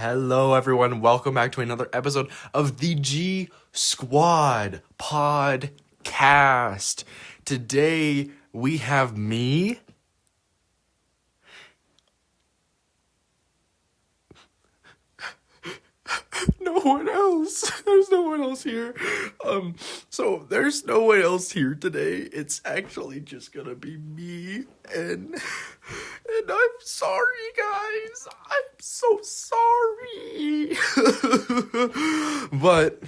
Hello, everyone. Welcome back to another episode of the G Squad podcast. Today, we have me. No one else. There's no one else here. So there's no one else here today. It's actually just gonna be me and I'm sorry, guys. I'm so sorry. But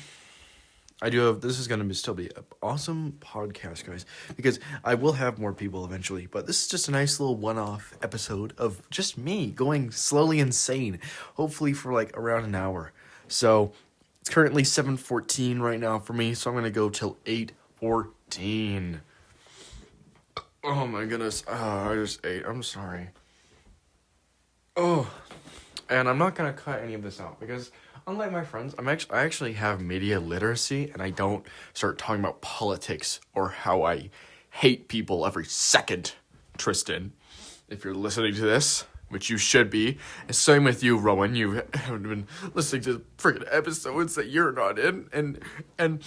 this is gonna still be an awesome podcast, guys, because I will have more people eventually, but this is just a nice little one-off episode of just me going slowly insane, hopefully for like around an hour. So it's currently 7:14 right now for me, so I'm gonna go till 8:14. Oh my goodness, I just ate. I'm sorry. Oh, and I'm not gonna cut any of this out because, unlike my friends, I actually have media literacy, and I don't start talking about politics or how I hate people every second. Tristan, if you're listening to this, which you should be, and same with you, Rowan. You haven't been listening to freaking episodes that you're not in, and I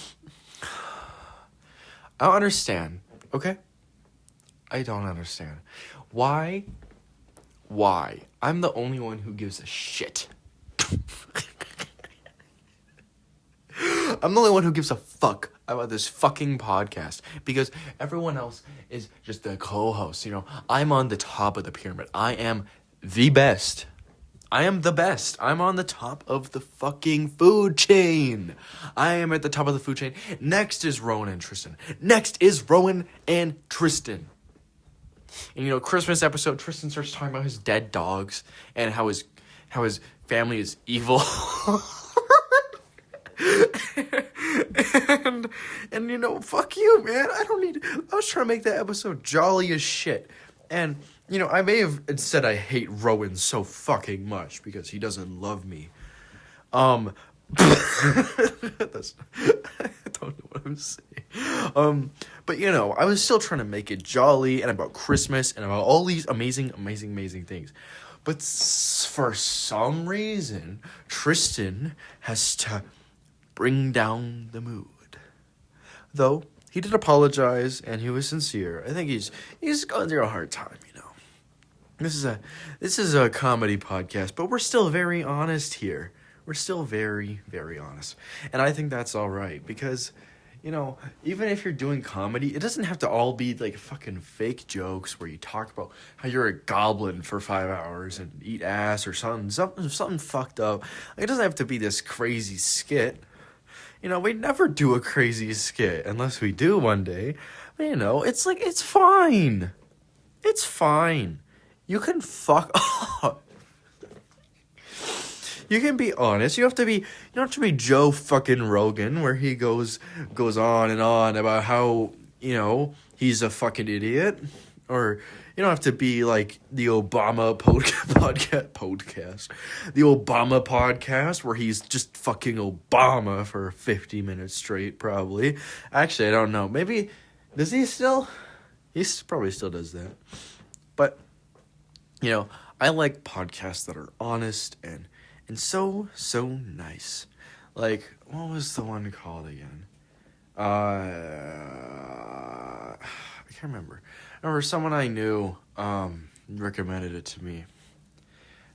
don't understand. Okay, I don't understand why. I'm the only one who gives a shit. I'm the only one who gives a fuck about this fucking podcast because everyone else is just the co-host. You know, I'm on the top of the pyramid. I am the best. I am the best. I'm on the top of the fucking food chain. I am at the top of the food chain. Next is Rowan and Tristan. And you know, Christmas episode, Tristan starts talking about his dead dogs and how his family is evil. and you know, fuck you, man. I was trying to make that episode jolly as shit. And you know, I may have said I hate Rowan so fucking much because he doesn't love me. I don't know what I'm saying. But you know, I was still trying to make it jolly and about Christmas and about all these amazing things. But for some reason, Tristan has to bring down the mood. Though he did apologize and he was sincere. I think he's going through a hard time, you know. This is a comedy podcast, but we're still very honest here. We're still very, very honest. And I think that's all right because, you know, even if you're doing comedy, it doesn't have to all be like fucking fake jokes where you talk about how you're a goblin for 5 hours and eat ass or something fucked up. Like, it doesn't have to be this crazy skit. You know, we never do a crazy skit unless we do one day. But, you know, it's like, it's fine. It's fine. You can fuck off. You can be honest. You don't have to be Joe fucking Rogan where he goes on and on about how, you know, he's a fucking idiot. Or you don't have to be like the Obama podcast. The Obama podcast where he's just fucking Obama for 50 minutes straight, probably. Actually, I don't know. Maybe, does he still? He probably still does that. But, you know, I like podcasts that are honest and so nice. Like, what was the one called again? I can't remember. I remember someone I knew recommended it to me.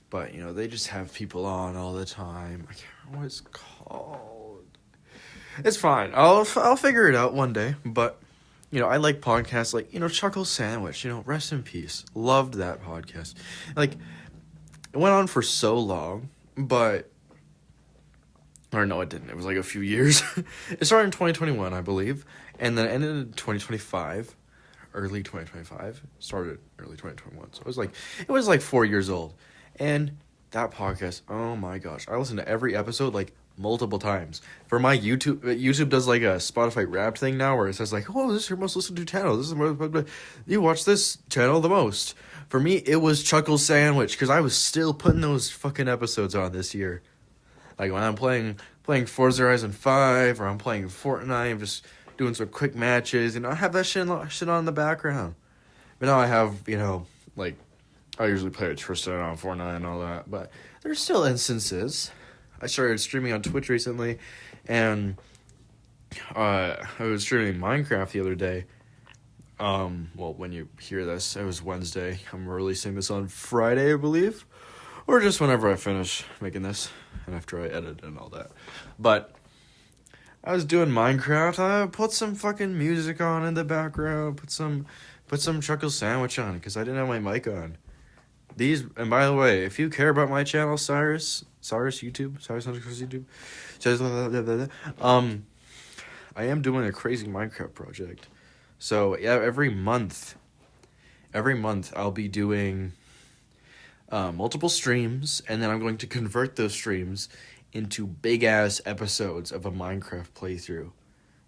But, you know, they just have people on all the time. I can't remember what it's called. It's fine. I'll figure it out one day. But, you know, I like podcasts like, you know, Chuckle Sandwich. You know, rest in peace. Loved that podcast. Like, it went on for so long. But, or no, it didn't. It was like a few years. It started in 2021, I believe, and then ended in 2025, early 2025. Started early 2021, so it was like 4 years old. And that podcast, oh my gosh, I listened to every episode like multiple times. For my YouTube does like a Spotify Wrapped thing now, where it says like, oh, this is your most listened to channel. This is you watch this channel the most. For me, it was Chuckle Sandwich, because I was still putting those fucking episodes on this year. Like, when I'm playing Forza Horizon 5, or I'm playing Fortnite, I'm just doing some quick matches, and I have that shit on in the background. But now I have, you know, like, I usually play with Tristan on Fortnite and all that, but there's still instances. I started streaming on Twitch recently, and I was streaming Minecraft the other day. Well, when you hear this, it was Wednesday. I'm releasing this on Friday, I believe. Or just whenever I finish making this, and after I edit and all that. But I was doing Minecraft. I put some fucking music on in the background. Put some Chuckle Sandwich on, because I didn't have my mic on. And by the way, if you care about my channel, Syrus YouTube, I am doing a crazy Minecraft project. So yeah, every month I'll be doing multiple streams, and then I'm going to convert those streams into big ass episodes of a Minecraft playthrough.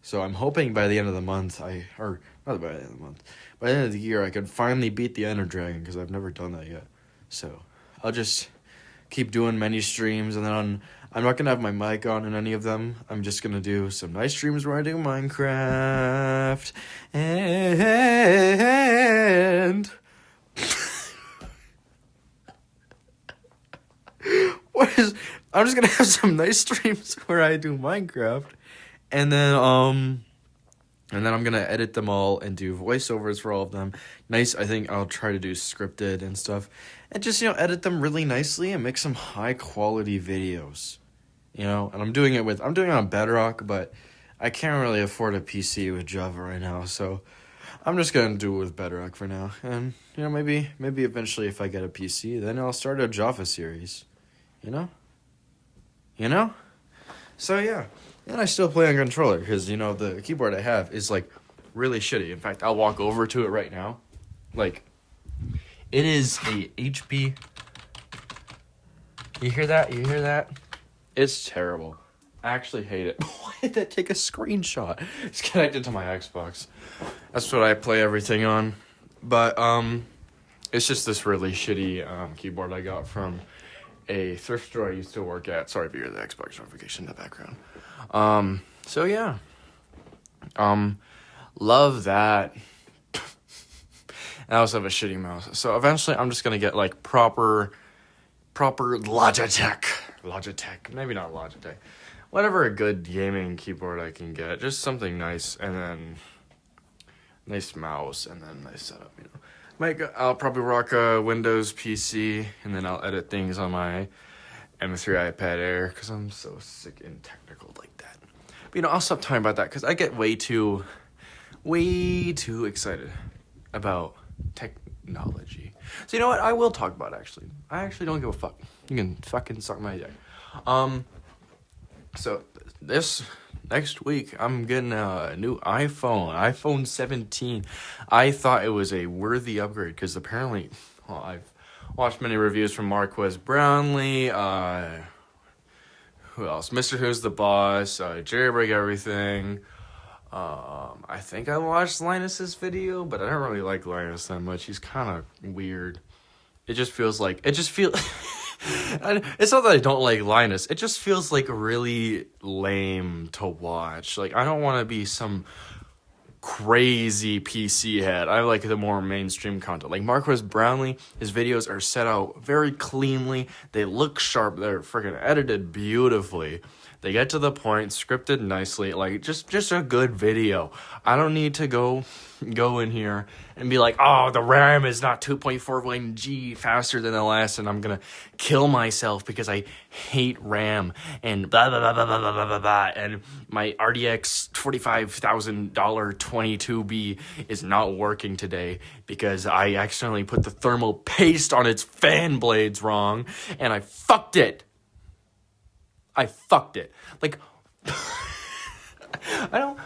So I'm hoping by the end of the month, by the end of the year, I can finally beat the Ender Dragon, because I've never done that yet. So I'll just keep doing many streams, and then I'm not going to have my mic on in any of them. I'm just going to do some nice streams where I do Minecraft. And I'm just going to have some nice streams where I do Minecraft. And then I'm going to edit them all and do voiceovers for all of them. Nice, I think I'll try to do scripted and stuff. And just, edit them really nicely and make some high-quality videos. And I'm doing it on Bedrock, but I can't really afford a PC with Java right now. So I'm just going to do it with Bedrock for now. And, maybe eventually if I get a PC, then I'll start a Java series. So, yeah. And I still play on controller because, the keyboard I have is, really shitty. In fact, I'll walk over to it right now. It is a HP. You hear that? It's terrible. I actually hate it. Why did that take a screenshot? It's connected to my Xbox. That's what I play everything on. But, it's just this really shitty keyboard I got from a thrift store I used to work at. Sorry if you hear the Xbox notification in the background. So yeah. Love that. I also have a shitty mouse. So eventually I'm just gonna get proper Logitech. Maybe not Logitech. Whatever a good gaming keyboard I can get. Just something nice, and then nice mouse, and then nice setup, I'll probably rock a Windows PC, and then I'll edit things on my M3 iPad Air, because I'm so sick and technical like that. But, I'll stop talking about that, because I get way too excited about technology. So, you know what? I will talk about it, actually. I actually don't give a fuck. You can fucking suck my dick. So, this next week, I'm getting a new iPhone 17. I thought it was a worthy upgrade, because apparently, I've watched many reviews from Marquez Brownlee, who else? Mr. Who's the Boss, Jailbreak Everything. I think I watched Linus's video, but I don't really like Linus that much. He's kind of weird. It's not that I don't like Linus. It just feels really lame to watch. I don't want to be some crazy PC head. I like the more mainstream content. Marquez Brownlee, his videos are set out very cleanly. They look sharp. They're freaking edited beautifully. They get to the point, scripted nicely, just a good video. I don't need to go in here and be like, oh, the RAM is not 2.41G faster than the last, and I'm gonna kill myself because I hate RAM and blah blah blah blah blah blah blah blah. And my RDX $45,000 22B is not working today because I accidentally put the thermal paste on its fan blades wrong, and I fucked it. I don't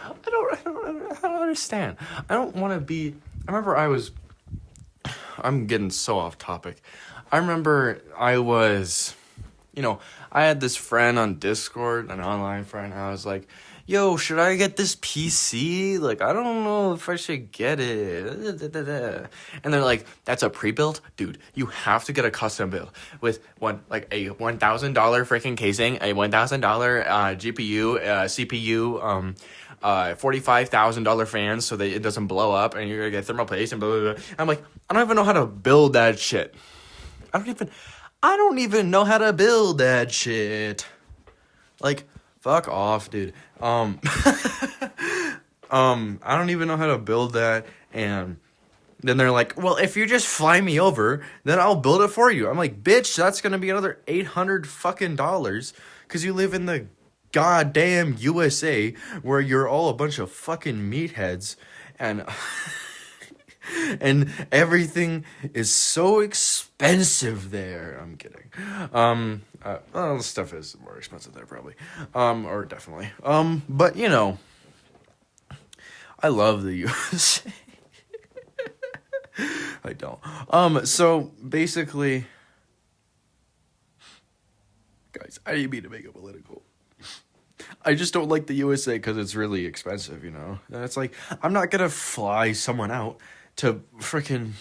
understand. I don't want to be. I'm getting so off topic. I remember I had this friend on Discord, an online friend. I was like, yo, should I get this PC? I don't know if I should get it. And they're like, that's a pre-built? Dude, you have to get a custom build with a $1,000 freaking casing, a $1,000 GPU, CPU, $45,000 fans so that it doesn't blow up, and you're gonna get thermal paste and blah, blah, blah. I'm like, I don't even know how to build that shit. I don't even know how to build that shit. Like, fuck off, dude. I don't even know how to build that, and then they're like, well, if you just fly me over, then I'll build it for you. I'm like, bitch, that's gonna be another $800 fucking dollars, because you live in the goddamn USA, where you're all a bunch of fucking meatheads, and and everything is so expensive there. I'm kidding. Well, stuff is more expensive there, probably. Or definitely. But you know, I love the USA. I don't. So basically, guys, I didn't mean to make it political. I just don't like the USA because it's really expensive, you know? And it's like, I'm not gonna fly someone out to freaking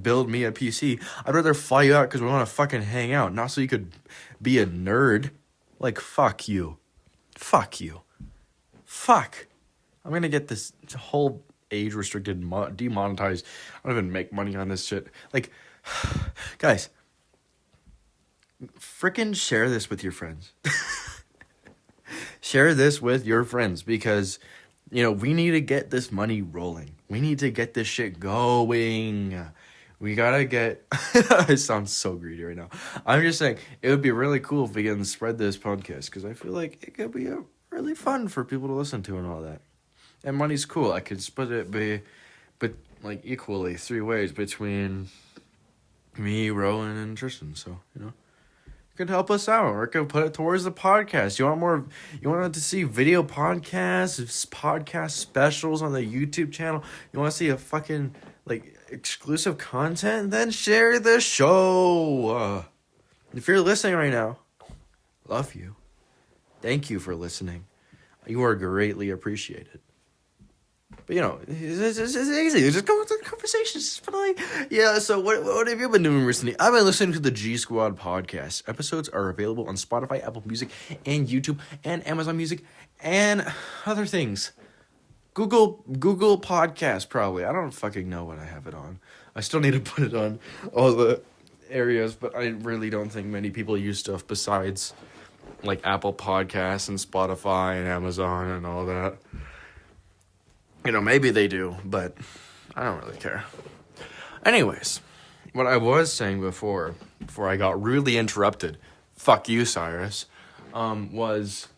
build me a PC. I'd rather fly you out because we want to fucking hang out, not so you could be a nerd. Like, fuck you. Fuck you. Fuck. I'm gonna get this whole age-restricted, demonetized. I don't even make money on this shit. Like, guys, freaking share this with your friends. Share this with your friends because, you know, we need to get this money rolling. We need to get this shit going. We gotta get... It sounds so greedy right now. I'm just saying, it would be really cool if we can spread this podcast because I feel like it could be really fun for people to listen to and all that. And money's cool. I could split it like equally 3 ways between me, Rowan, and Tristan. So, you know, you could help us out, or I could put it towards the podcast. You want to see video podcasts, podcast specials on the YouTube channel? You want to see a fucking like exclusive content? Then share the show. If you're listening right now, love you. Thank you for listening. You are greatly appreciated. But, you know, it's easy. It's just conversations. Yeah, so what have you been doing recently? I've been listening to the G Squad podcast. Episodes are available on Spotify, Apple Music, and YouTube, and Amazon Music, and other things. Google Podcast, probably. I don't fucking know what I have it on. I still need to put it on all the areas, but I really don't think many people use stuff besides, like, Apple Podcasts and Spotify and Amazon and all that. You know, maybe they do, but I don't really care. Anyways, what I was saying before I got really interrupted, fuck you, Syrus, was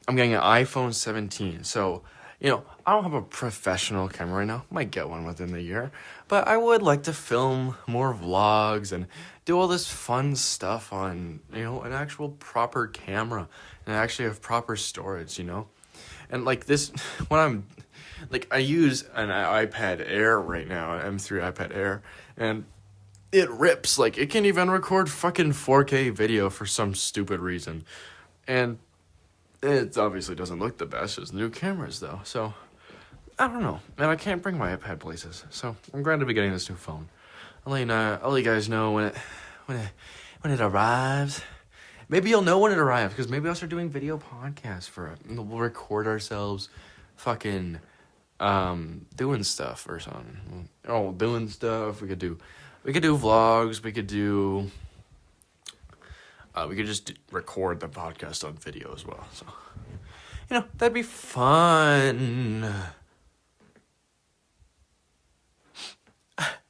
I'm getting an iPhone 17. So, you know, I don't have a professional camera right now. Might get one within the year. But I would like to film more vlogs and do all this fun stuff on, you know, an actual proper camera. And actually have proper storage, you know? And like this, when I'm... Like, I use an iPad Air right now, an M3 iPad Air, and it rips. Like, it can't even record fucking 4K video for some stupid reason. And it obviously doesn't look the best as new cameras, though. So, I don't know. And I can't bring my iPad places. So, I'm glad to be getting this new phone. I'll let you guys know when it arrives. Maybe you'll know when it arrives, because maybe I'll start doing video podcasts for it. And we'll record ourselves fucking... doing stuff or something. Oh, doing stuff. We could do vlogs. We could just record the podcast on video as well. So, you know, that'd be fun.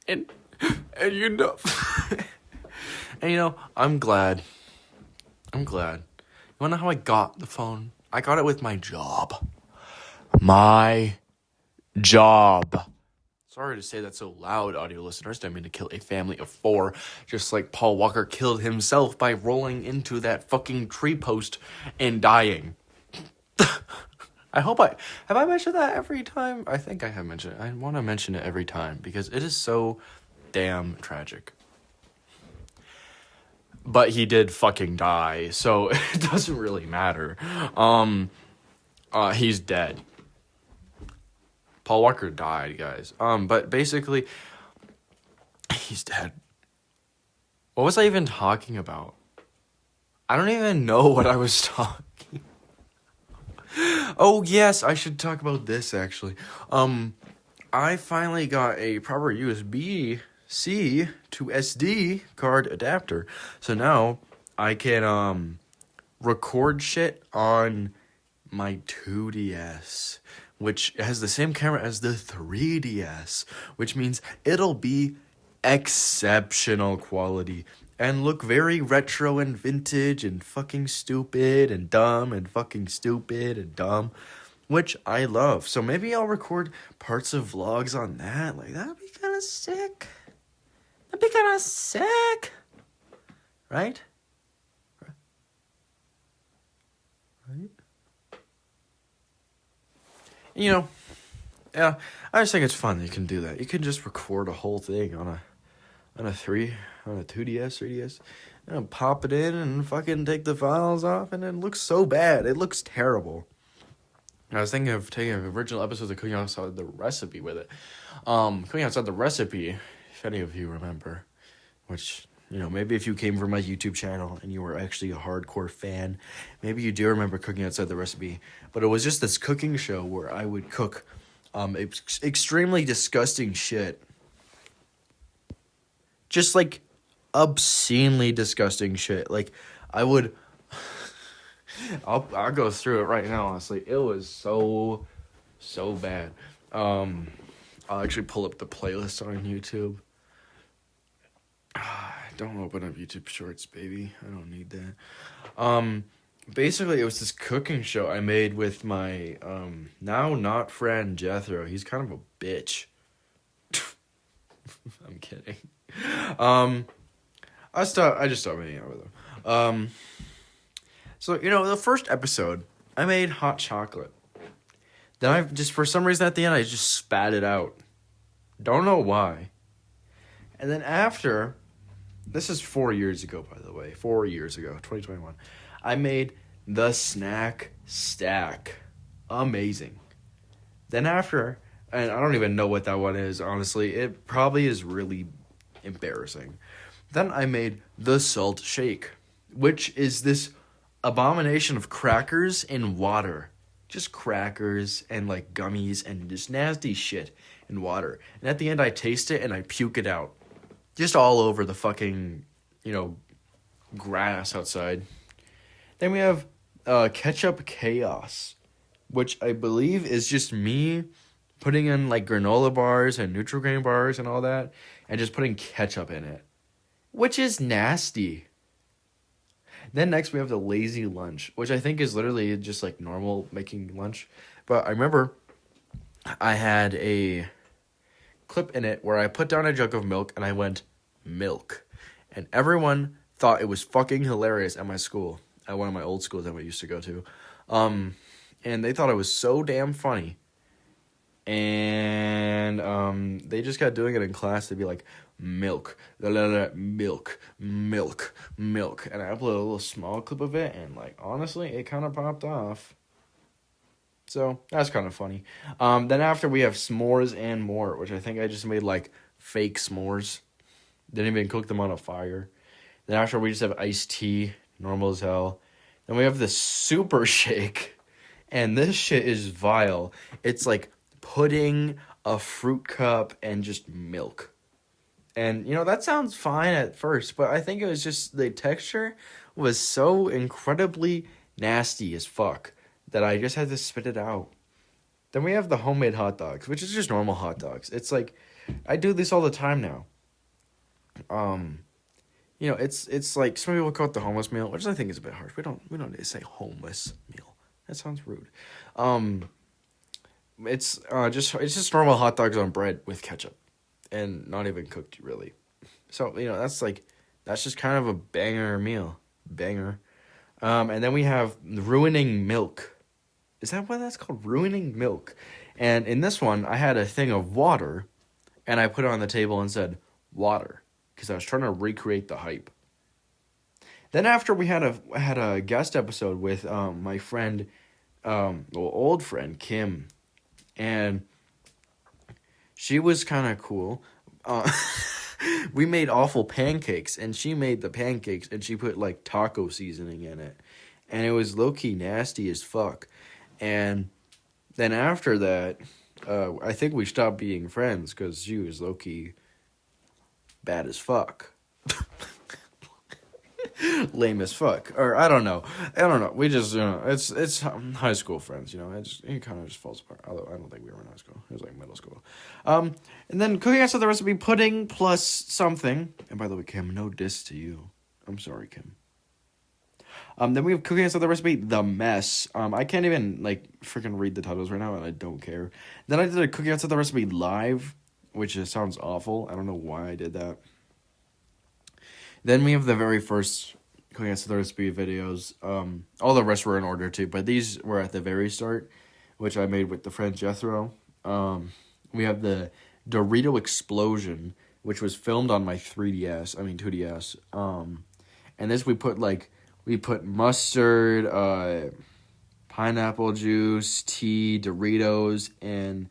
And you know, and you know, I'm glad. You wanna know how I got the phone? I got it with my job. Job. Sorry to say that so loud, audio listeners. Didn't mean to kill a family of 4, just like Paul Walker killed himself by rolling into that fucking tree post and dying. Have I mentioned that every time? I think I have mentioned it. I want to mention it every time because it is so damn tragic. But he did fucking die, so it doesn't really matter. He's dead. Paul Walker died, guys. But basically, he's dead. What was I even talking about? I don't even know what I was talking. Oh, yes, I should talk about this, actually. I finally got a proper USB C to SD card adapter. So now I can record shit on my 2DS, which has the same camera as the 3DS, which means it'll be exceptional quality and look very retro and vintage and fucking stupid and dumb and fucking stupid and dumb, which I love. So maybe I'll record parts of vlogs on that. Like, that'd be kind of sick. That'd be kind of sick. Right? Right? You know, yeah, I just think it's fun that you can do that. You can just record a whole thing on a 2DS, 3DS, and pop it in and fucking take the files off, and it looks so bad. It looks terrible. I was thinking of taking original episodes of Cooking Outside the Recipe with it. Cooking Outside the Recipe, if any of you remember, which, you know, maybe if you came from my YouTube channel and you were actually a hardcore fan, maybe you do remember Cooking Outside the Recipe. But it was just this cooking show where I would cook extremely disgusting shit. Just, like, obscenely disgusting shit. Like, I would... I'll go through it right now, honestly. It was so bad. I'll actually pull up the playlist on YouTube. Don't open up YouTube Shorts, baby. I don't need that. Basically, it was this cooking show I made with my now not friend Jethro. He's kind of a bitch. I'm kidding. I just stopped hanging out with him. So, you know, the first episode, I made hot chocolate. Then I just, for some reason at the end, I just spat it out. Don't know why. And then after, this is 4 years ago, by the way. 4 years ago, 2021. I made the snack stack. Amazing. Then after, and I don't even know what that one is, honestly. It probably is really embarrassing. Then I made the salt shake, which is this abomination of crackers and water. Just crackers and like gummies and just nasty shit in water. And at the end I taste it and I puke it out. Just all over the fucking, you know, grass outside. Then we have ketchup chaos, which I believe is just me putting in like granola bars and Nutri-Grain bars and all that and just putting ketchup in it, which is nasty. Then next we have the lazy lunch, which I think is literally just like normal making lunch. But I remember I had a clip in it where I put down a jug of milk and I went, milk. And everyone thought it was fucking hilarious at my school, at one of my old schools that I used to go to. And they thought it was so damn funny. And they just got doing it in class. They'd be like, milk, milk, milk, milk. And I uploaded a little small clip of it, and like honestly, it kind of popped off. So that's kind of funny. Then after we have s'mores and more, which I think I just made like fake s'mores. Didn't even cook them on a fire. Then after we just have iced tea, normal as hell. Then we have the super shake, and this shit is vile. It's like pudding, a fruit cup, and just milk. And, you know, that sounds fine at first, but I think it was just the texture was so incredibly nasty as fuck that I just had to spit it out. Then we have the homemade hot dogs, which is just normal hot dogs. It's like, I do this all the time now. You know, it's like, some people call it the homeless meal, which I think is a bit harsh. We don't need to say homeless meal. That sounds rude. It's just normal hot dogs on bread with ketchup. And not even cooked, really. So, you know, that's just kind of a banger meal. Banger. And then we have ruining milk. Is that what that's called? Ruining milk. And in this one, I had a thing of water, and I put it on the table and said, water. Because I was trying to recreate the hype. Then after we had a guest episode with my friend, old friend, Kim. And she was kind of cool. We made awful pancakes, and she made the pancakes, and she put, like, taco seasoning in it. And it was low-key nasty as fuck. And then after that, I think we stopped being friends, because she was low-key bad as fuck. Lame as fuck, or I don't know. We just, it's high school friends, it kind of just falls apart. Although I don't think we were in high school. It was like middle school. And then cooking outside the recipe, pudding plus something. And by the way, Kim, no diss to you. I'm sorry, Kim. Then we have cooking outside the recipe, the mess. I can't even freaking read the titles right now, and I don't care. Then I did a cooking outside the recipe live, which sounds awful. I don't know why I did that. Then we have the very first cooking outside the recipe videos. All the rest were in order too, but these were at the very start, which I made with the friend Jethro. We have the Dorito explosion, which was filmed on my 2DS. And this we put mustard, pineapple juice, tea, Doritos, and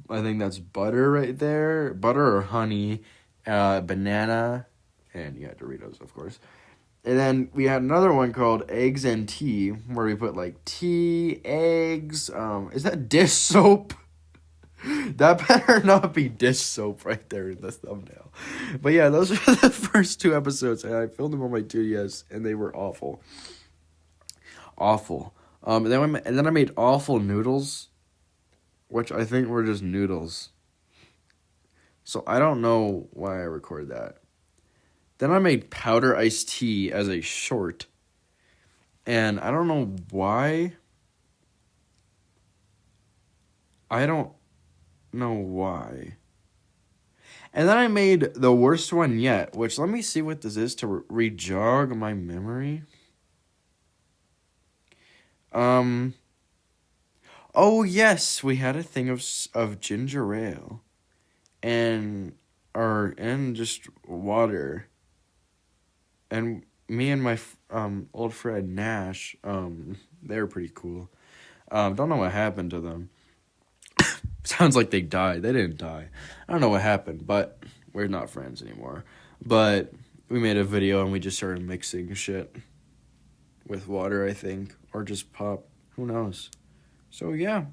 I think that's butter right there. Butter or honey, banana, and Doritos, of course. And then we had another one called eggs and tea, where we put tea, eggs. Is that dish soap? That better not be dish soap right there in the thumbnail. But yeah, those are the first 2 episodes, and I filmed them on my 2DS, and they were awful. Awful. And then I made awful noodles, which I think were just noodles. So I don't know why I recorded that. Then I made powder iced tea as a short, and I don't know why. I don't know why. And then I made the worst one yet, which let me see what this is to re-jog my memory. Oh yes, we had a thing of ginger ale, and just water. And me and my old friend Nash, they were pretty cool. Don't know what happened to them. Sounds like they died. They didn't die. I don't know what happened, but we're not friends anymore. But we made a video and we just started mixing shit with water, I think, or just pop. Who knows? So yeah,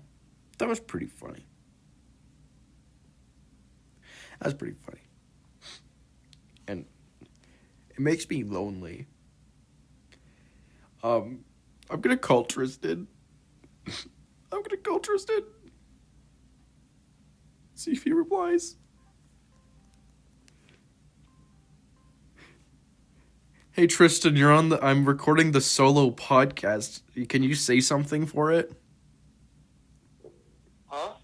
that was pretty funny. That's pretty funny. And it makes me lonely. I'm gonna call Tristan. See if he replies. Hey Tristan, I'm recording the solo podcast. Can you say something for it? Huh?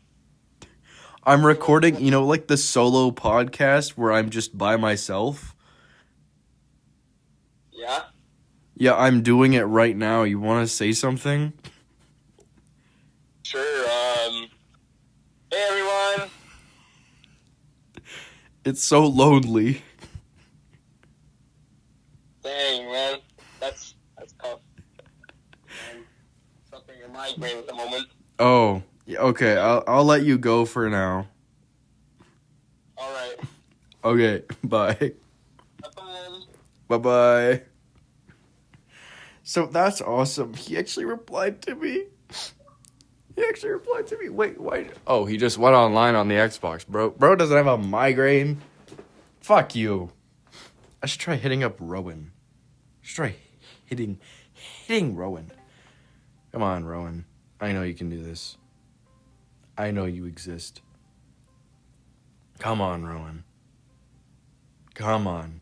I'm recording, the solo podcast where I'm just by myself. Yeah? Yeah, I'm doing it right now. You want to say something? Sure, hey everyone! It's so lonely. Dang, man. That's tough. I'm suffering a migraine at the moment. Oh, yeah, okay. I'll let you go for now. Alright. Okay, bye. Bye-bye. Bye-bye. So that's awesome. He actually replied to me. Wait, why? Oh, he just went online on the Xbox, bro. Bro doesn't have a migraine. Fuck you. I should try hitting up Rowan. Hitting Rowan. Come on, Rowan. I know you can do this. I know you exist. Come on, Rowan. Come on.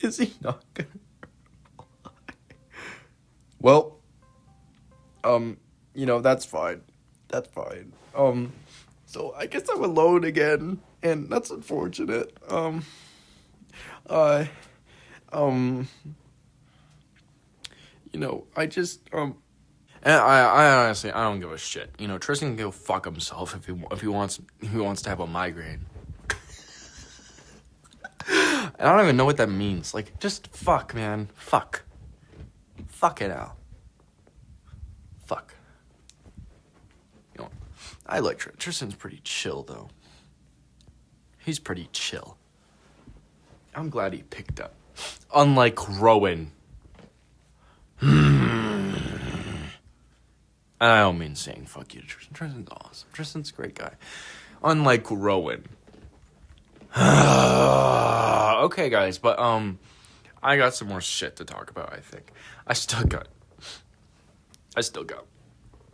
Is he not gonna reply? Well, that's fine. So I guess I'm alone again, and that's unfortunate. I just, and I honestly, I don't give a shit. Tristan can go fuck himself if he wants to have a migraine. I don't even know what that means. Just fuck, man. Fuck it out. Fuck. I like Tristan's pretty chill, though. He's pretty chill. I'm glad he picked up. Unlike Rowan. And I don't mean saying fuck you to Tristan. Tristan's awesome. Tristan's a great guy. Unlike Rowan. Okay, guys, but I got some more shit to talk about, I think. I still got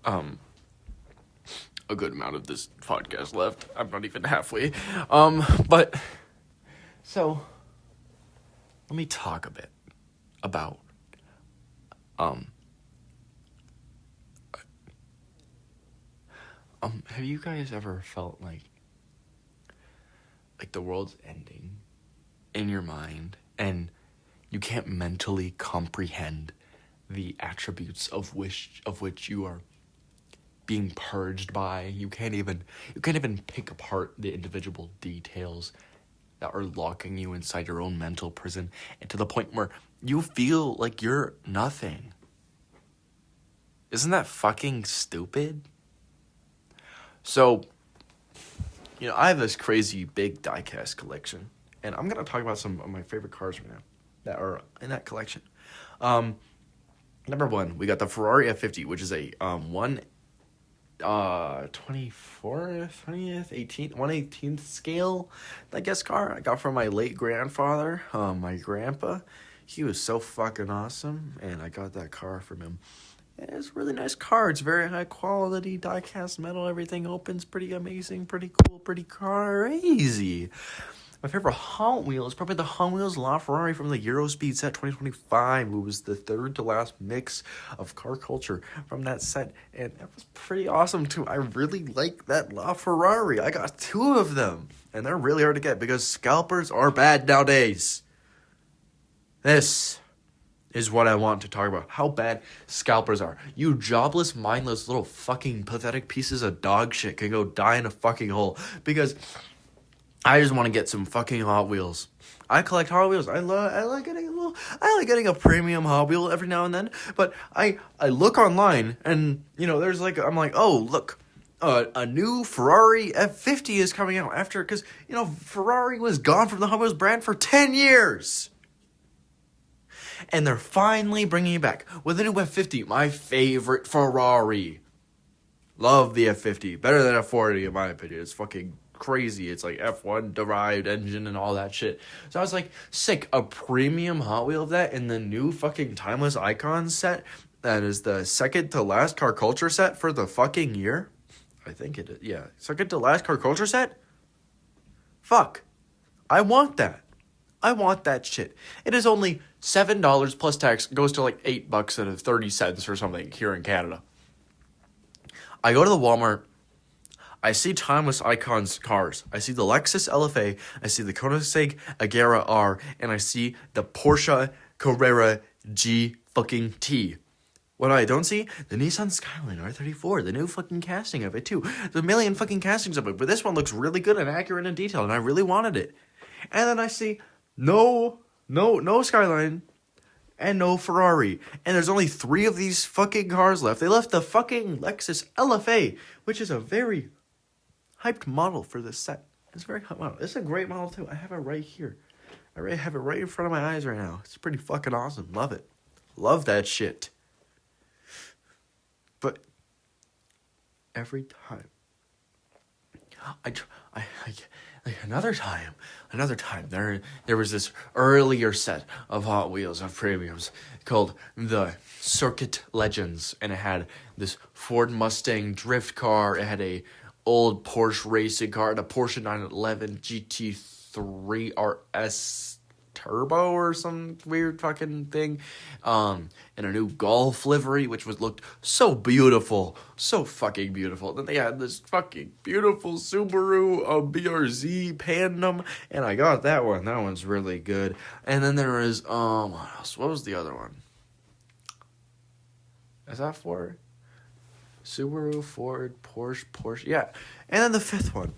a good amount of this podcast left. I'm not even halfway. But so let me talk a bit about have you guys ever felt like the world's ending in your mind and you can't mentally comprehend the attributes of which you are being purged by? You can't even pick apart the individual details that are locking you inside your own mental prison, and to the point where you feel like you're nothing. Isn't that fucking stupid? So, I have this crazy big diecast collection, and I'm going to talk about some of my favorite cars right now that are in that collection. Number one, we got the Ferrari F50, which is a 1/18th scale, I guess, car I got from my late grandfather, my grandpa. He was so fucking awesome, and I got that car from him. It's a really nice car. It's very high quality, die-cast metal. Everything opens pretty amazing, pretty cool, pretty crazy. My favorite Hot Wheel is probably the Hot Wheels LaFerrari from the Eurospeed set 2025. It was the third to last mix of car culture from that set, and it was pretty awesome too. I really like that LaFerrari. I got 2 of them, and they're really hard to get because scalpers are bad nowadays. This is what I want to talk about. How bad scalpers are. You jobless, mindless, little fucking pathetic pieces of dog shit can go die in a fucking hole because I just want to get some fucking Hot Wheels. I collect Hot Wheels. I like getting a premium Hot Wheel every now and then. But I look online and there's I'm like, oh look, a new Ferrari F50 is coming out after, because Ferrari was gone from the Hot Wheels brand for 10 years. And they're finally bringing it back with a new F50, my favorite Ferrari. Love the F50. Better than F40 in my opinion. It's fucking crazy. It's like F1 derived engine and all that shit. So I was like, sick. A premium Hot Wheel of that in the new fucking Timeless Icons set that is the second to last car culture set for the fucking year. I think it is. Yeah. Second to last car culture set? Fuck. I want that. I want that shit. It is only $7 plus tax. Goes to like $8 and 30 cents or something here in Canada. I go to the Walmart. I see Timeless Icons cars. I see the Lexus LFA. I see the Koenigsegg Agera R. And I see the Porsche Carrera G fucking T. What I don't see? The Nissan Skyline R34. The new fucking casting of it too. There's a million fucking castings of it. But this one looks really good and accurate and detailed. And I really wanted it. And then I see no Skyline and no Ferrari. And there's only 3 of these fucking cars left. They left the fucking Lexus LFA, which is a very hyped model for this set. It's a very hot model. It's a great model too. I have it right here. I have it right in front of my eyes right now. It's pretty fucking awesome. Love it. Love that shit. But every time another time there was this earlier set of Hot Wheels of premiums called the Circuit Legends, and it had this Ford Mustang drift car. It had a old Porsche racing car, and a Porsche 911 GT3 RS Turbo or some weird fucking thing, and a new Golf livery, which looked so beautiful, so fucking beautiful. Then they had this fucking beautiful Subaru BRZ Pandem, and I got that one. That one's really good. And then there was what else? What was the other one? Is that Ford? Subaru, Ford, Porsche, yeah. And then the 5th one,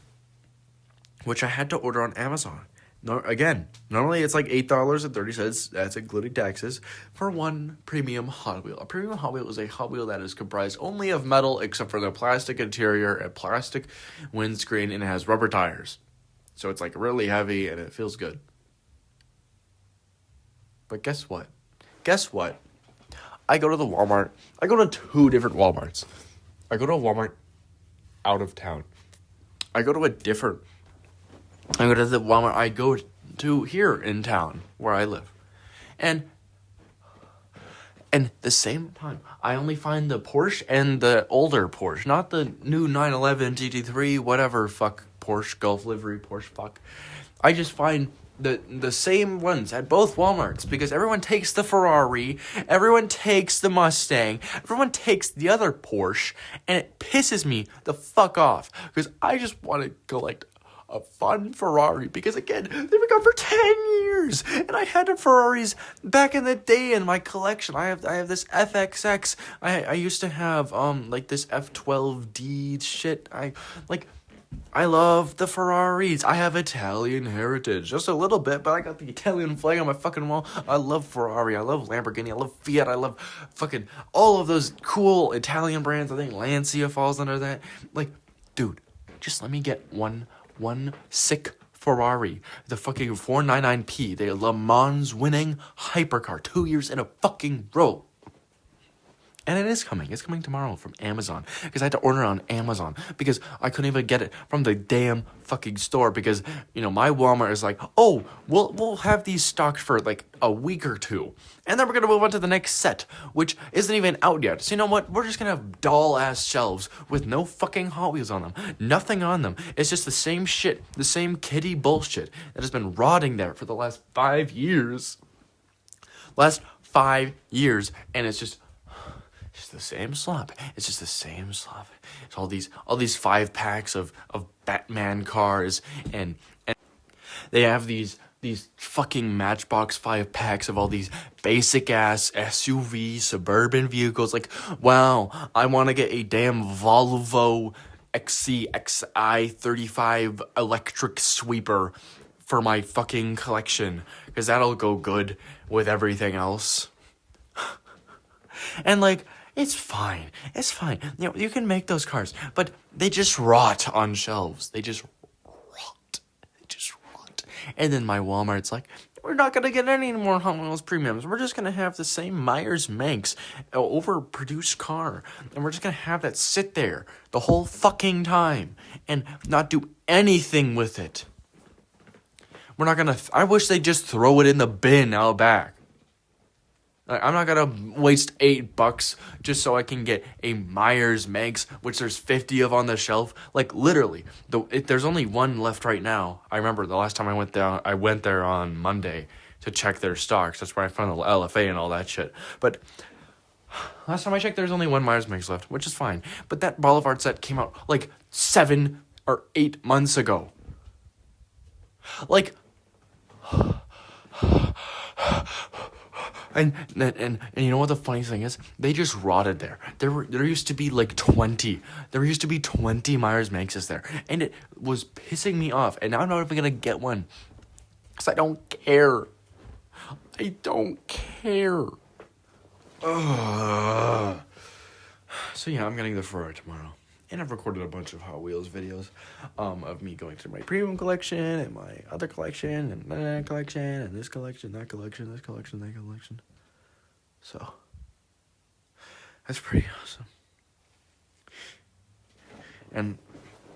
which I had to order on Amazon. No, again, normally it's like $8.30, that's including taxes, for one premium Hot Wheel. A premium Hot Wheel is a Hot Wheel that is comprised only of metal, except for the plastic interior and plastic windscreen, and it has rubber tires. So it's like really heavy, and it feels good. But guess what? I go to the Walmart. I go to 2 different Walmarts. I go to a Walmart out of town. I go to the Walmart I go to here in town where I live. And the same time, I only find the Porsche and the older Porsche, not the new 911 GT3, whatever fuck Porsche, Gulf livery, Porsche fuck. I just find the same ones at both Walmarts because everyone takes the Ferrari, everyone takes the Mustang, everyone takes the other Porsche, and it pisses me the fuck off because I just want to collect a fun Ferrari because again, they've been gone for 10 years and I had the Ferraris back in the day in my collection. I have this FXX. I used to have like this F12D shit. I love the Ferraris. I have Italian heritage. Just a little bit, but I got the Italian flag on my fucking wall. I love Ferrari. I love Lamborghini. I love Fiat. I love fucking all of those cool Italian brands. I think Lancia falls under that. Like, dude, just let me get one sick Ferrari. The fucking 499P. The Le Mans winning hypercar. 2 years in a fucking row. And it is coming. It's coming tomorrow from Amazon. Because I had to order it on Amazon. Because I couldn't even get it from the damn fucking store. Because, you know, my Walmart is like, oh, we'll have these stocked for like a week or two. And then we're going to move on to the next set. Which isn't even out yet. So you know what? We're just going to have doll-ass shelves with no fucking Hot Wheels on them. Nothing on them. It's just the same shit. The same kiddie bullshit that has been rotting there for the last 5 years. Last 5 years. And it's just the same slop. It's just the same slop. It's all these 5-packs of Batman cars and they have these fucking Matchbox 5-packs of all these basic ass SUV suburban vehicles. Like, wow, I want to get a damn Volvo XC 35 electric sweeper for my fucking collection because that'll go good with everything else. And like, it's fine. You know, you can make those cars, but they just rot on shelves. They just rot. And then my Walmart's like, we're not going to get any more Hot Wheels premiums. We're just going to have the same Myers-Manx overproduced car. And we're just going to have that sit there the whole fucking time and not do anything with it. We're not going to... I wish they'd just throw it in the bin out back. I'm not going to waste $8 just so I can get a Myers-Manx, which there's 50 of on the shelf. Like, literally, there's only one left right now. I remember the last time I went there on Monday to check their stocks. That's where I found the LFA and all that shit. But last time I checked, there's only one Myers-Manx left, which is fine. But that Boulevard set came out like 7 or 8 months ago. Like... And you know what the funny thing is? They just rotted there. There used to be like 20. There used to be 20 Myers-Manxes there. And it was pissing me off. And now I'm not even going to get one. Because I don't care. I don't care. Ugh. So yeah, I'm getting the Ferrari tomorrow. And I've recorded a bunch of Hot Wheels videos of me going through my premium collection and my other collection and that collection and this collection, that collection, this collection, that collection. So, that's pretty awesome. And,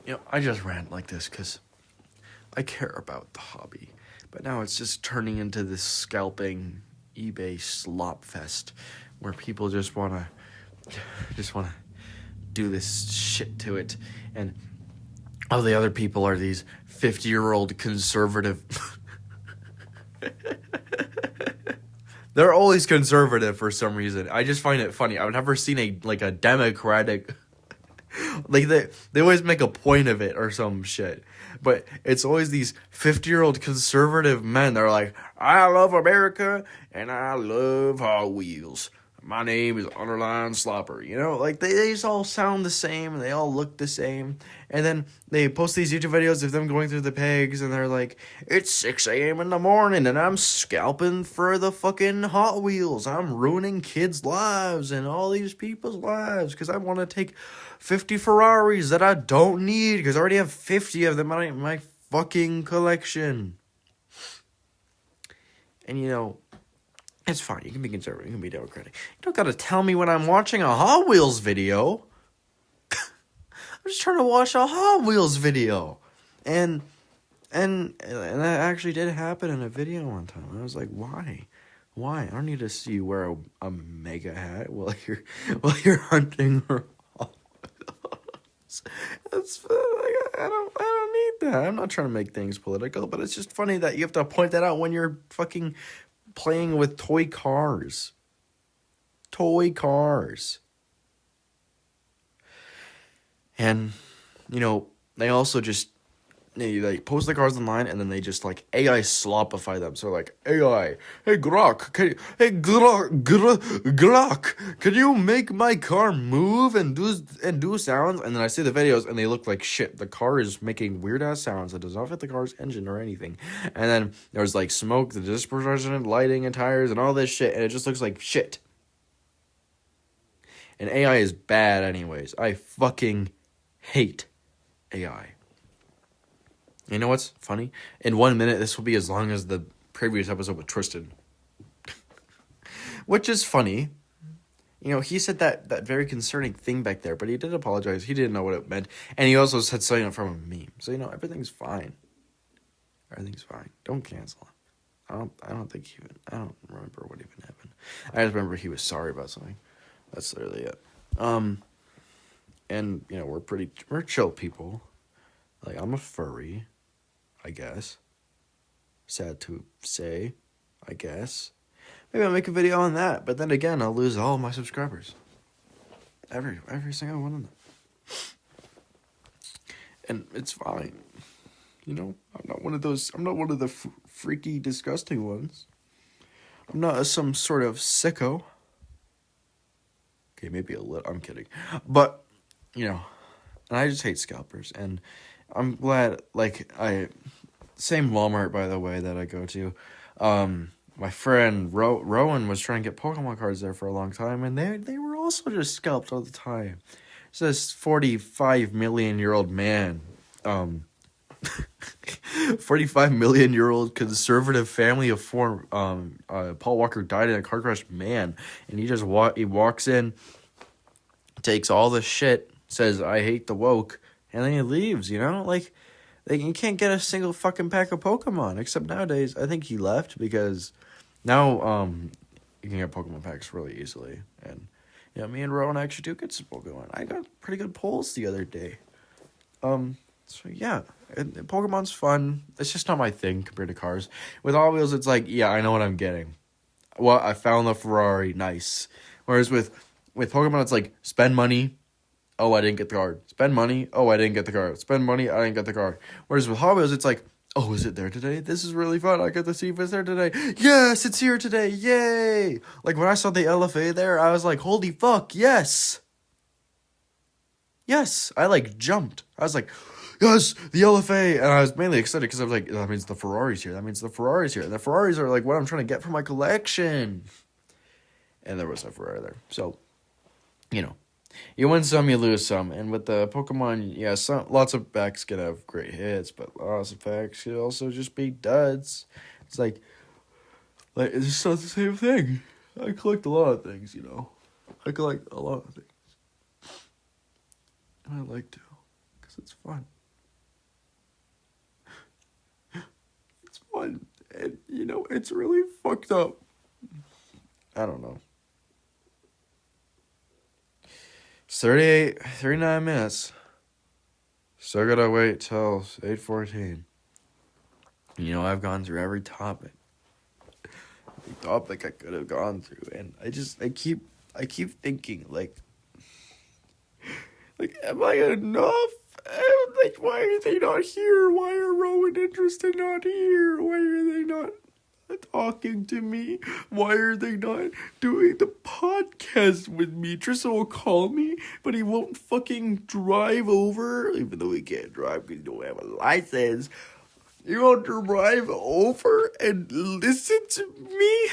you know, I just rant like this because I care about the hobby. But now it's just turning into this scalping eBay slop fest where people just want to do this shit to it, and all the other people are these 50-year-old conservative. They're always conservative for some reason. I just find it funny. I've never seen a Democratic. Like they always make a point of it or some shit, but it's always these 50-year-old conservative men. They're like, I love America and I love Hot Wheels. My name is Underline Slopper. You know, like they just all sound the same and they all look the same. And then they post these YouTube videos of them going through the pegs and they're like, it's 6 a.m. in the morning and I'm scalping for the fucking Hot Wheels. I'm ruining kids' lives and all these people's lives because I want to take 50 Ferraris that I don't need because I already have 50 of them in my fucking collection. And you know, it's fine. You can be conservative. You can be Democratic. You don't got to tell me when I'm watching a Hot Wheels video. just trying to watch a Hot Wheels video. And that actually did happen in a video one time. I was like, why? Why? I don't need to see you wear a mega hat while you're hunting her. That's like, I don't need that. I'm not trying to make things political, but it's just funny that you have to point that out when you're fucking playing with toy cars. Toy cars. And, they also just, they post the cars online and then they just like AI slopify them. So like AI, hey Grok, Grok, can you make my car move and do sounds? And then I see the videos and they look like shit. The car is making weird ass sounds that does not fit the car's engine or anything. And then there's like smoke, the disproportionate lighting and tires and all this shit, and it just looks like shit. And AI is bad anyways. I fucking hate AI. You know what's funny? In 1 minute, this will be as long as the previous episode with Tristan. Which is funny. He said that very concerning thing back there, but he did apologize. He didn't know what it meant. And he also said something from a meme. So, everything's fine. Everything's fine. Don't cancel him. I don't remember what even happened. I just remember he was sorry about something. That's literally it. And, we're chill people. Like, I'm a furry, I guess. Sad to say, I guess. Maybe I'll make a video on that, but then again, I'll lose all my subscribers. Every single one of them. And it's fine. I'm not one of the freaky, disgusting ones. I'm not some sort of sicko. Okay, maybe a little, I'm kidding. But, and I just hate scalpers, and I'm glad, same Walmart, by the way, that I go to. My friend Rowan was trying to get Pokemon cards there for a long time, and they were also just scalped all the time. It's this 45 million year old man, 45 million year old conservative family of four. Paul Walker died in a car crash, man, and he walks in, takes all the shit, says I hate the woke. And then he leaves, you can't get a single fucking pack of Pokemon. Except nowadays, I think he left because now you can get Pokemon packs really easily. And, me and Rowan actually do get some Pokemon. I got pretty good pulls the other day. So yeah, and Pokemon's fun. It's just not my thing compared to cars. With Hot Wheels, it's like, yeah, I know what I'm getting. Well, I found the Ferrari, nice. Whereas with Pokemon, it's like, spend money. Oh, I didn't get the card. Spend money. Oh, I didn't get the card. Spend money. I didn't get the card. Whereas with Hot Wheels, it's like, oh, is it there today? This is really fun. I get to see if it's there today. Yes, it's here today. Yay. Like, when I saw the LFA there, I was like, holy fuck, yes. Yes. I, jumped. I was like, yes, the LFA. And I was mainly excited because I was like, that means the Ferrari's here. That means the Ferrari's here. And the Ferraris are, what I'm trying to get for my collection. And there was a Ferrari there. So, you win some, you lose some. And with the Pokemon, yeah, lots of packs can have great hits, but lots of packs could also just be duds. It's like it's just not the same thing. I collect a lot of things, I collect a lot of things. And I like to, because it's fun. It's fun. And, it's really fucked up. I don't know. 39 minutes. Still gotta wait till 8:14. I've gone through every topic. Every topic I could have gone through, and I keep thinking, am I enough? Why are they not here? Why are Rowan and Tristan not here? Why are they not talking to me? Why are they not doing the podcast with me? Tristan will call me, but he won't fucking drive over, even though he can't drive because he don't have a license. He won't drive over and listen to me?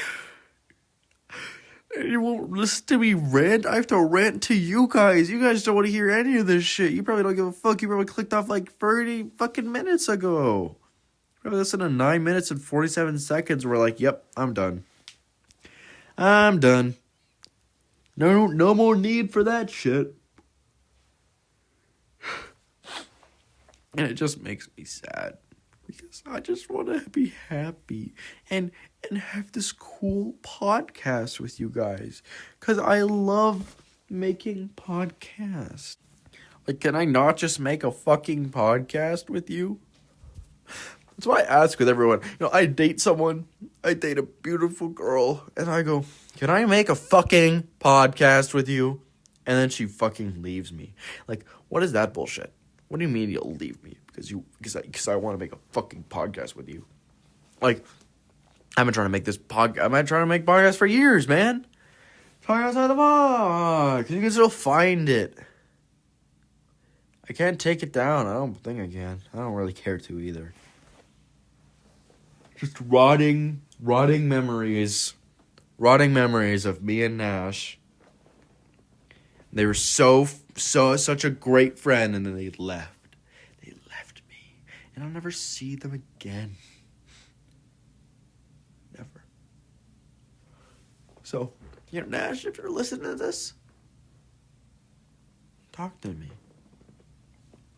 And you won't listen to me rant? I have to rant to you guys. You guys don't want to hear any of this shit. You probably don't give a fuck. You probably clicked off 30 fucking minutes ago. Listen to 9 minutes and 47 seconds. We're like, yep, I'm done. I'm done. No more need for that shit. And it just makes me sad. Because I just want to be happy. And have this cool podcast with you guys. Because I love making podcasts. Like, can I not just make a fucking podcast with you? That's why I ask with everyone. You know, I date someone. I date a beautiful girl. And I go, can I make a fucking podcast with you? And then she fucking leaves me. Like, what is that bullshit? What do you mean you'll leave me? Because I want to make a fucking podcast with you. Like, I've been trying to make podcasts for years, man. Talk outside the box. You can still find it. I can't take it down. I don't think I can. I don't really care to either. Just rotting memories. Rotting memories of me and Nash. They were such a great friend, and then they left. They left me. And I'll never see them again. Never. So, you know, Nash, if you're listening to this, talk to me.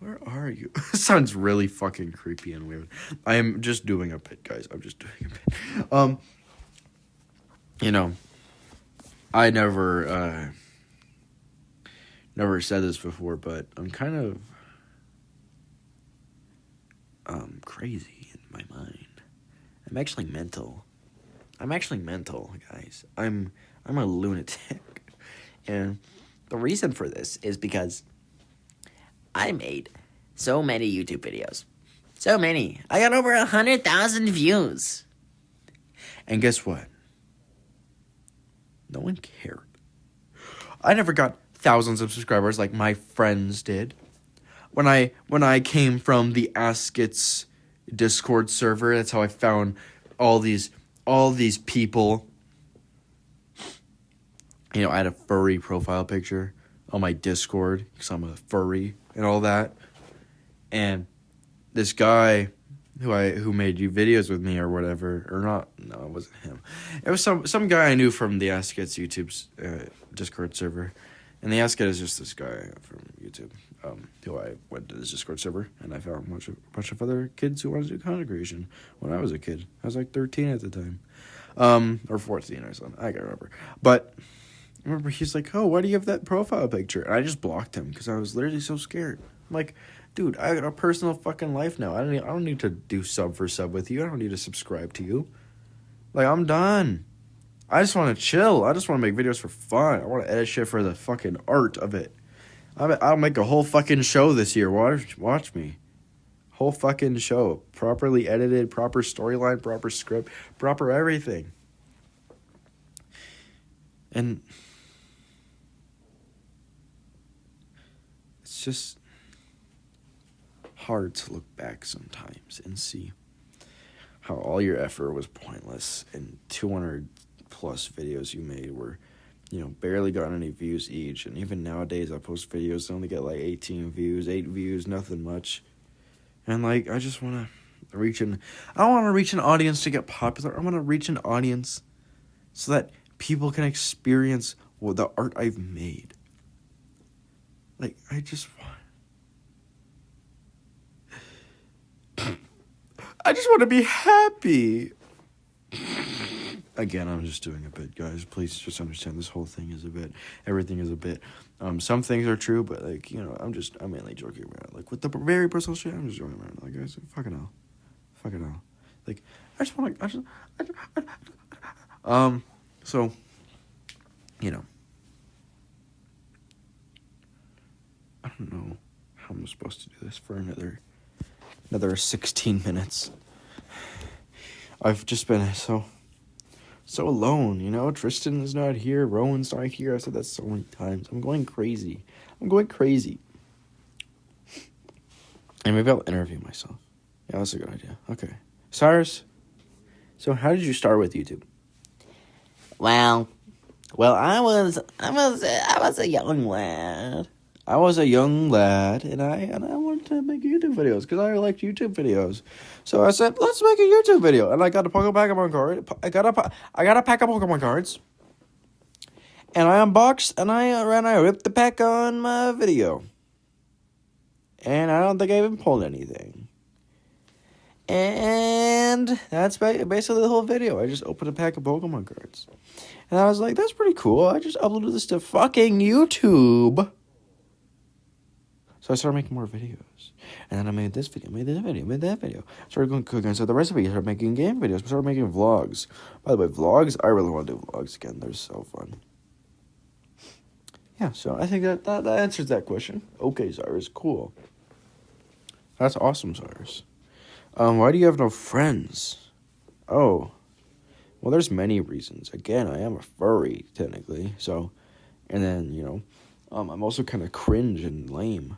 Where are you? Sounds really fucking creepy and weird. I am just doing a bit, guys. I'm just doing a bit. You know, I never said this before, but I'm kind of crazy in my mind. I'm actually mental, guys. I'm a lunatic. And the reason for this is because I made so many YouTube videos. So many. I got over 100,000 views. And guess what? No one cared. I never got thousands of subscribers like my friends did. When I came from the Ask It's Discord server, that's how I found all these people. You know, I had a furry profile picture on my Discord because I'm a furry and all that. And this guy who made you videos with me or whatever, or not, no, it wasn't him. It was some guy I knew from the Ask It's YouTube's Discord server. And the Ask It is just this guy from YouTube who I went to this Discord server, and I found a bunch of other kids who wanted to do content creation when I was a kid. I was like 13 at the time. Or 14 or something. I can't remember. But I remember he's like, oh, why do you have that profile picture? And I just blocked him because I was literally so scared. I'm like, dude, I got a personal fucking life now. I don't need to do sub for sub with you. I don't need to subscribe to you. Like, I'm done. I just want to chill. I just want to make videos for fun. I want to edit shit for the fucking art of it. I'll make a whole fucking show this year. Watch me. Whole fucking show. Properly edited, proper storyline, proper script, proper everything. And it's just hard to look back sometimes and see how all your effort was pointless and 200 plus videos you made were, you know, barely got any views each. And even nowadays I post videos that only get like 18 views, 8 views, nothing much. And like, I just want to I don't want to reach an audience to get popular. I want to reach an audience so that people can experience the art I've made. Like, I just want to be happy. Again, I'm just doing a bit, guys. Please just understand this whole thing is a bit. Everything is a bit. Some things are true, but like, you know, I'm mainly joking around. Like with the very personal shit, I'm just joking around. Like, guys, fucking hell. Like, so, you know, I don't know how I'm supposed to do this for another 16 minutes. I've just been so alone, you know. Tristan is not here. Rowan's not here. I've said that so many times. I'm going crazy. And maybe I'll interview myself. Yeah, that's a good idea. Okay. Syrus, so how did you start with YouTube? Well, I was a young lad. I was a young lad, and I wanted to make YouTube videos because I liked YouTube videos. So I said, let's make a YouTube video, and I got a Pokemon card. I got a pack of Pokemon cards, and I unboxed and I ripped the pack on my video, And I don't think I even pulled anything. And that's basically the whole video. I just opened a pack of Pokemon cards. And I was like, that's pretty cool. I just uploaded this to fucking YouTube. So I started making more videos. And then I made this video, made that video. Started going cooking, so the recipe, started making game videos, started making vlogs. By the way, vlogs, I really want to do vlogs again. They're so fun. Yeah, so I think that answers that question. Okay, Syrus, cool. That's awesome, Syrus. Why do you have no friends? Oh, well, there's many reasons. Again, I am a furry, technically, so, and then, you know, I'm also kind of cringe and lame,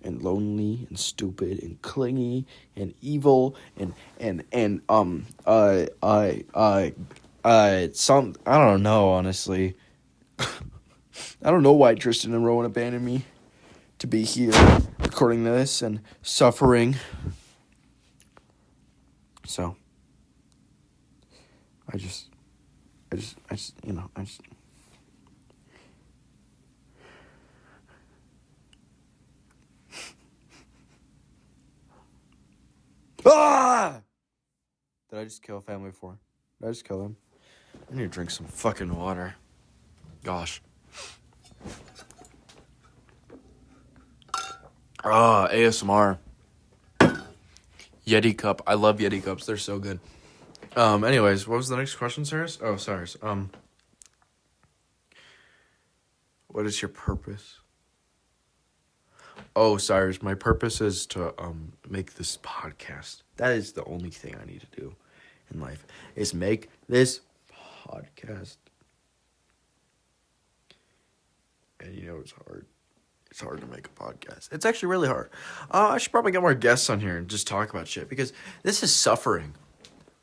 and lonely, and stupid, and clingy, and evil, and I don't know, honestly. I don't know why Tristan and Rowan abandoned me to be here recording this and suffering. So, I just, you know, Ah! Did I just kill a family of 4? Did I just kill them? I need to drink some fucking water. Gosh. ASMR. Yeti cup. I love Yeti cups. They're so good. Anyways, what was the next question, Syrus? Oh, Syrus. What is your purpose? Oh, Syrus, my purpose is to make this podcast. That is the only thing I need to do in life, is make this podcast. And you know it's hard. It's hard to make a podcast. It's actually really hard. I should probably get more guests on here and just talk about shit, because this is suffering.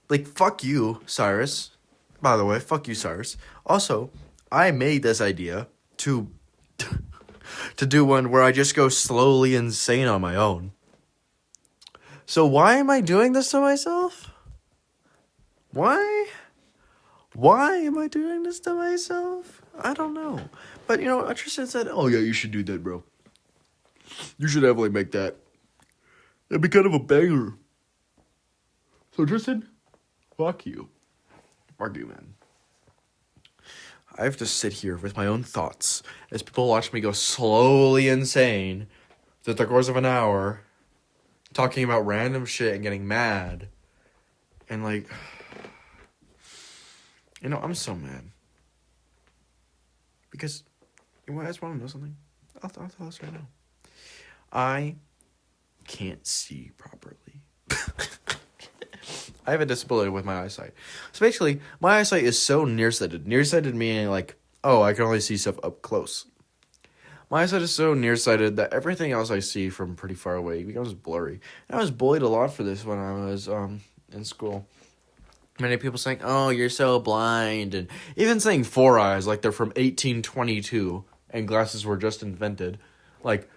Like, fuck you, Syrus. By the way, fuck you, Syrus. Also, I made this idea to do one where I just go slowly insane on my own. So why am I doing this to myself? Why? Why am I doing this to myself? I don't know. But, you know, Tristan said, oh, yeah, you should do that, bro. You should definitely make that. That'd be kind of a banger. So, Tristan, fuck you. Fuck you, man. I have to sit here with my own thoughts as people watch me go slowly insane through the course of an hour, talking about random shit and getting mad. And, like, you know, I'm so mad. Because, you guys want to know something? I'll tell us right now. I can't see properly. I have a disability with my eyesight. So basically, my eyesight is so nearsighted. Nearsighted meaning like, oh, I can only see stuff up close. My eyesight is so nearsighted that everything else I see from pretty far away becomes blurry. And I was bullied a lot for this when I was in school. Many people saying, oh, you're so blind. And even saying 4 eyes like they're from 1822 and glasses were just invented. Like,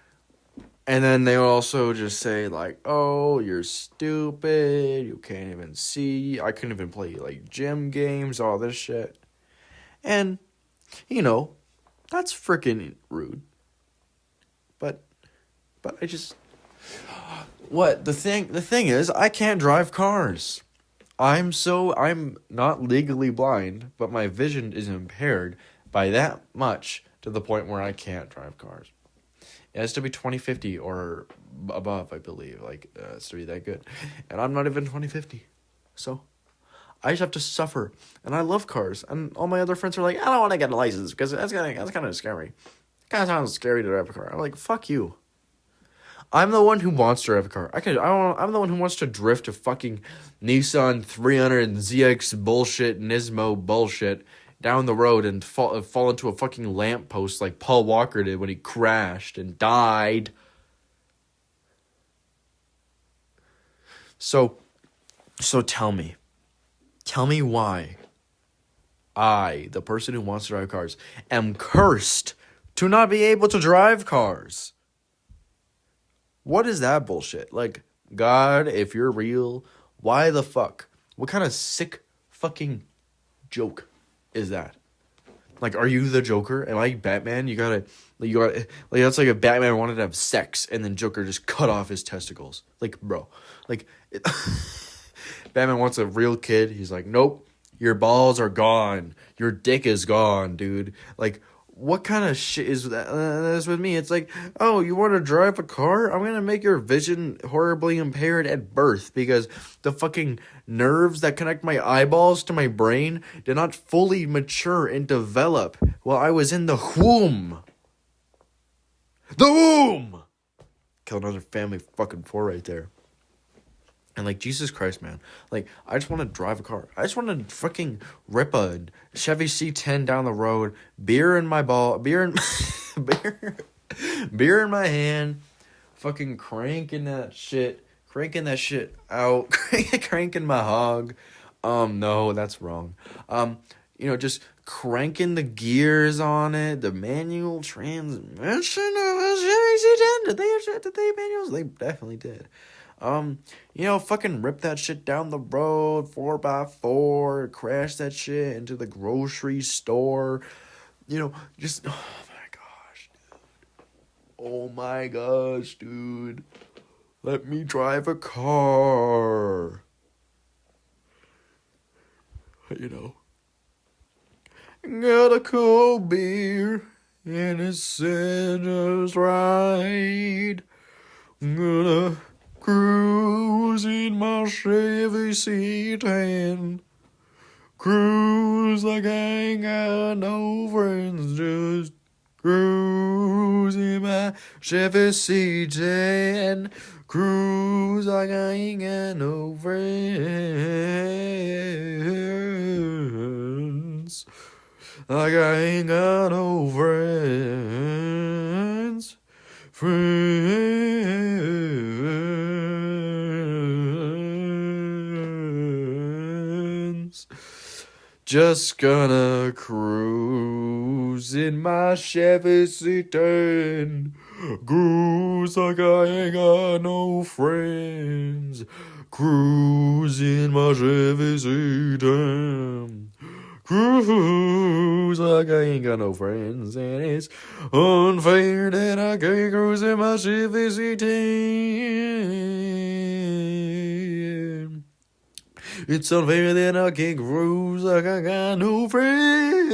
and then they also just say, like, oh, you're stupid, you can't even see, I couldn't even play, like, gym games, all this shit. And, you know, that's freaking rude. But I just, what, the thing is, I can't drive cars. I'm not legally blind, but my vision is impaired by that much to the point where I can't drive cars. It has to be 2050 or above, I believe. Like, it's to be that good. And I'm not even 2050. So, I just have to suffer. And I love cars. And all my other friends are like, I don't want to get a license because that's kind of scary. It kind of sounds scary to drive a car. I'm like, fuck you. I'm the one who wants to drive a car. I'm the one who wants to drift a fucking Nissan 300 ZX bullshit, Nismo bullshit, down the road and fall into a fucking lamppost like Paul Walker did when he crashed and died. So tell me why I, the person who wants to drive cars, am cursed to not be able to drive cars. What is that bullshit? Like, God, if you're real, why the fuck? What kind of sick fucking joke is that? Like, are you the Joker? Am I Batman? You gotta, like, that's like if Batman wanted to have sex and then Joker just cut off his testicles. Like, bro. Like, Batman wants a real kid. He's like, nope, your balls are gone. Your dick is gone, dude. Like, what kind of shit is that? That's with me. It's like, oh, you want to drive a car? I'm going to make your vision horribly impaired at birth because the fucking nerves that connect my eyeballs to my brain did not fully mature and develop while I was in the womb. The womb! Kill another family fucking four right there. And, like, Jesus Christ, man. Like, I just want to drive a car. I just want to fucking rip a Chevy C10 down the road. Beer in my beer in my hand. Fucking cranking that shit out. Cranking my hog. No, that's wrong. Just cranking the gears on it. The manual transmission of a Chevy C10. Did they have manuals? They definitely did. Fucking rip that shit down the road, 4x4, crash that shit into the grocery store. Just, oh my gosh, dude. Let me drive a car. Got a cold beer and it's Santa's ride. Gonna cruise in my Chevy C10. Cruise like I ain't got no friends. Just cruise in my Chevy C10. Cruise like I ain't got no friends. Like I ain't got no friends. Just gonna cruise in my Chevy C10. Cruise like I ain't got no friends. Cruise in my Chevy C10. Cruise like I ain't got no friends. And it's unfair that I can't cruise in my Chevy C10. It's unfair that I can't cruise like I got no friends.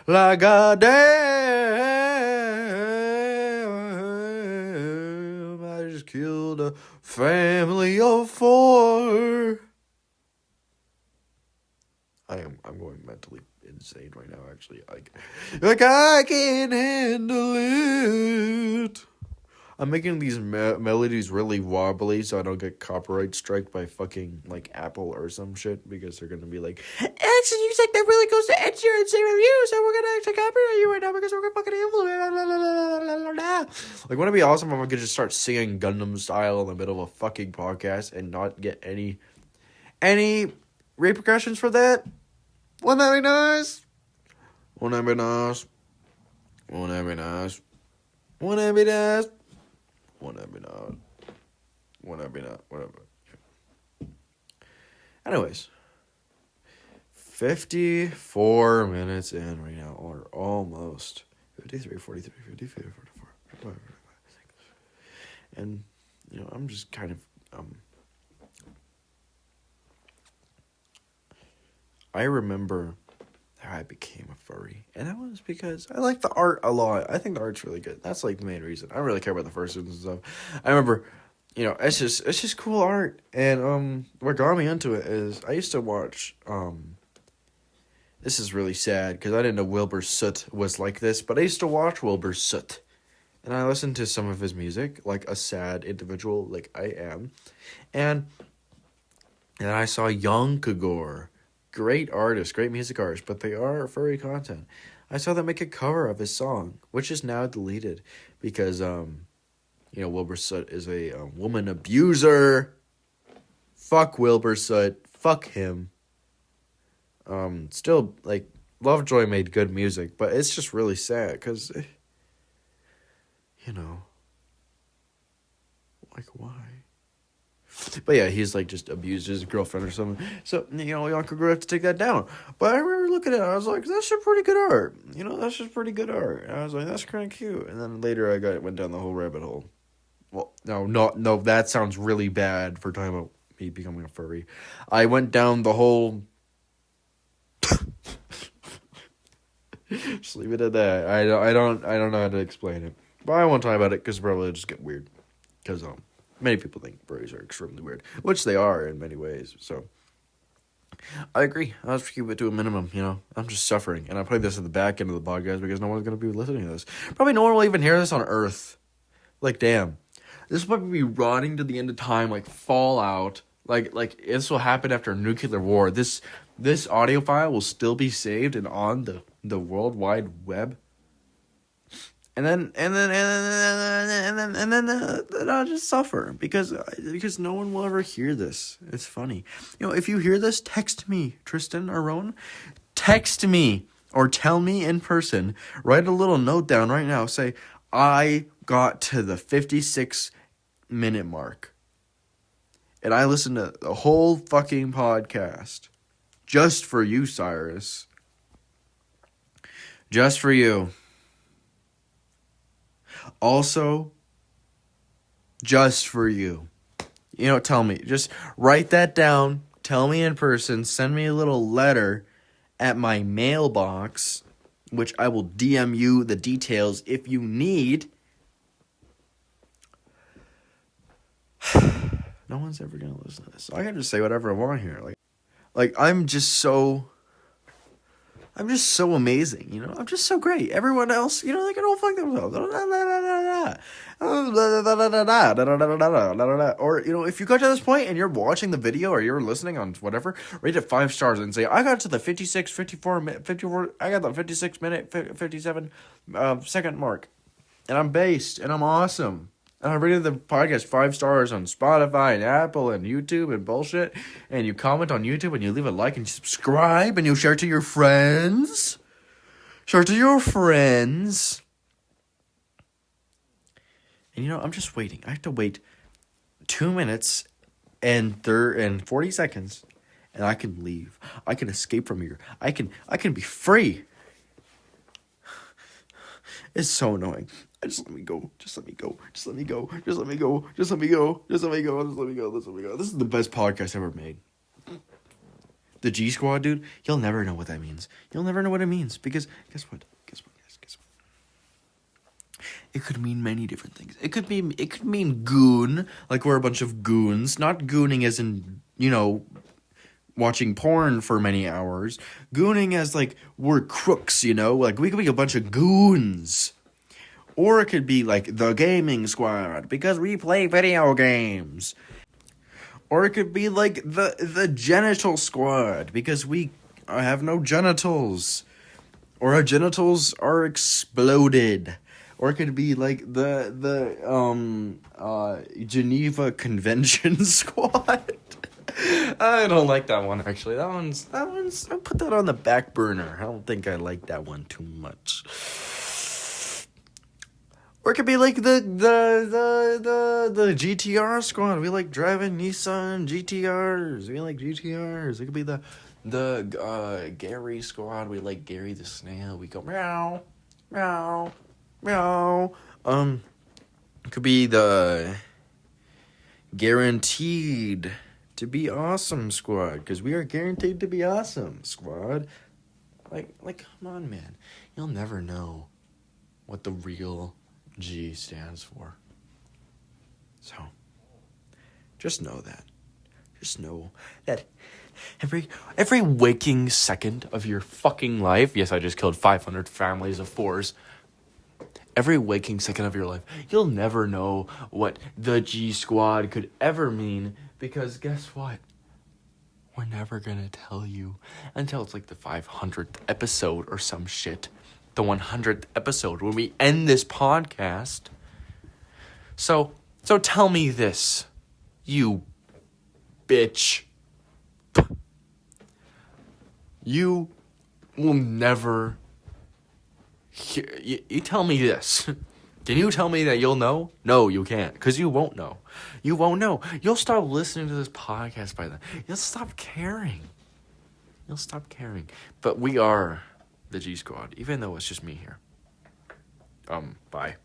Like goddamn, I just killed a family of four. I'm going mentally insane right now, actually. Like I can't handle it. I'm making these melodies really wobbly so I don't get copyright striked by fucking, like, Apple or some shit, because they're gonna be like, action music that really goes to Ed Sheeran's review, so we're gonna actually copyright you right now because we're gonna fucking influence. Like, wouldn't it be awesome if I could just start singing Gundam style in the middle of a fucking podcast and not get any repercussions for that? Wouldn't that be nice? Wouldn't that be nice? Wouldn't that be nice? Wouldn't that be nice? Whatever. Anyways, 54 minutes in right now, or almost 53, 43, 54, 45, 45, 46. And, I'm just kind of, I remember how I became a furry, and that was because I like the art a lot. I think the art's really good. That's, like, the main reason. I don't really care about the fursuits and stuff. I remember, it's just cool art, and, what got me into it is, I used to watch, this is really sad, because I didn't know Wilbur Soot was like this, but I used to watch Wilbur Soot, and I listened to some of his music, like a sad individual, like I am, and I saw Young Kagor. Great artist, great music artist, but they are furry content. I saw them make a cover of his song, which is now deleted because, Wilbur Soot is a woman abuser. Fuck Wilbur Soot. Fuck him. Still, like, Lovejoy made good music, but it's just really sad because, like, why? But yeah, he's like just abused his girlfriend or something. So, Uncle Guru have to take that down. But I remember looking at it, I was like, that's just pretty good art. That's just pretty good art. And I was like, that's kind of cute. And then later went down the whole rabbit hole. Well, no, that sounds really bad for talking about me becoming a furry. I went down the whole... Just leave it at that. I don't know how to explain it. But I won't talk about it because probably it'll just get weird. Because many people think furries are extremely weird, which they are in many ways. So I agree. I'll just keep it to a minimum. I'm just suffering, and I play this at the back end of the podcast because no one's gonna be listening to this. Probably no one will even hear this on Earth. Like, damn, this will probably be rotting to the end of time, like Fallout. Like this will happen after a nuclear war. This audio file will still be saved and on the World Wide Web. And then I'll just suffer because no one will ever hear this. It's funny. If you hear this, text me, Tristan or Rowan. Text me or tell me in person. Write a little note down right now. Say, I got to the 56-minute mark. And I listened to the whole fucking podcast. Just for you, Syrus. Just for you. Also, just for you. Tell me. Just write that down. Tell me in person. Send me a little letter at my mailbox, which I will DM you the details if you need. No one's ever going to listen to this. I can just say whatever I want here. Like I'm just so amazing, I'm just so great. Everyone else, they can all fuck themselves. Or, if you got to this point and you're watching the video or you're listening on whatever, rate it 5 stars and say, I got to the 54, I got the 56 minute, 57 second mark. And I'm based and I'm awesome. And I rated the podcast 5 stars on Spotify and Apple and YouTube and bullshit. And you comment on YouTube and you leave a like and you subscribe and you share it to your friends. Share it to your friends. And I'm just waiting. I have to wait 2 minutes and 40 seconds. And I can leave. I can escape from here. I can be free. It's so annoying. Just let me go. Just let me go. Just let me go. Just let me go. Just let me go. Just let me go. Just let me go. Just let me go. This is the best podcast ever made. The G Squad, dude. You'll never know what that means. You'll never know what it means because guess what? Guess what? Guess what? It could mean many different things. It could mean goon, like we're a bunch of goons. Not gooning as in watching porn for many hours. Gooning as like we're crooks. Like we could be a bunch of goons. Or it could be like the gaming squad because we play video games. Or it could be like the genital squad because we have no genitals. Or our genitals are exploded. Or it could be like the Geneva Convention squad. I don't like that one actually. That one's I'll put that on the back burner. I don't think I like that one too much. Or it could be like the GTR squad. We like driving Nissan GTRs. We like GTRs. It could be the Gary squad. We like Gary the snail. We go meow, meow, meow. It could be the guaranteed to be awesome squad because we are guaranteed to be awesome squad. Like come on, man. You'll never know what the real G stands for. So, just know that. Just know that every waking second of your fucking life, yes, I just killed 500 families of 4s. Every waking second of your life, you'll never know what the G Squad could ever mean because guess what? We're never gonna tell you until it's like the 500th episode or some shit. The 100th episode when we end this podcast. So tell me this, you bitch. You will never hear, you tell me this. Can you tell me that you'll know? No, you can't, because you won't know. You won't know. You'll stop listening to this podcast by then. You'll stop caring. You'll stop caring. But we are the G Squad, even though it's just me here. Bye.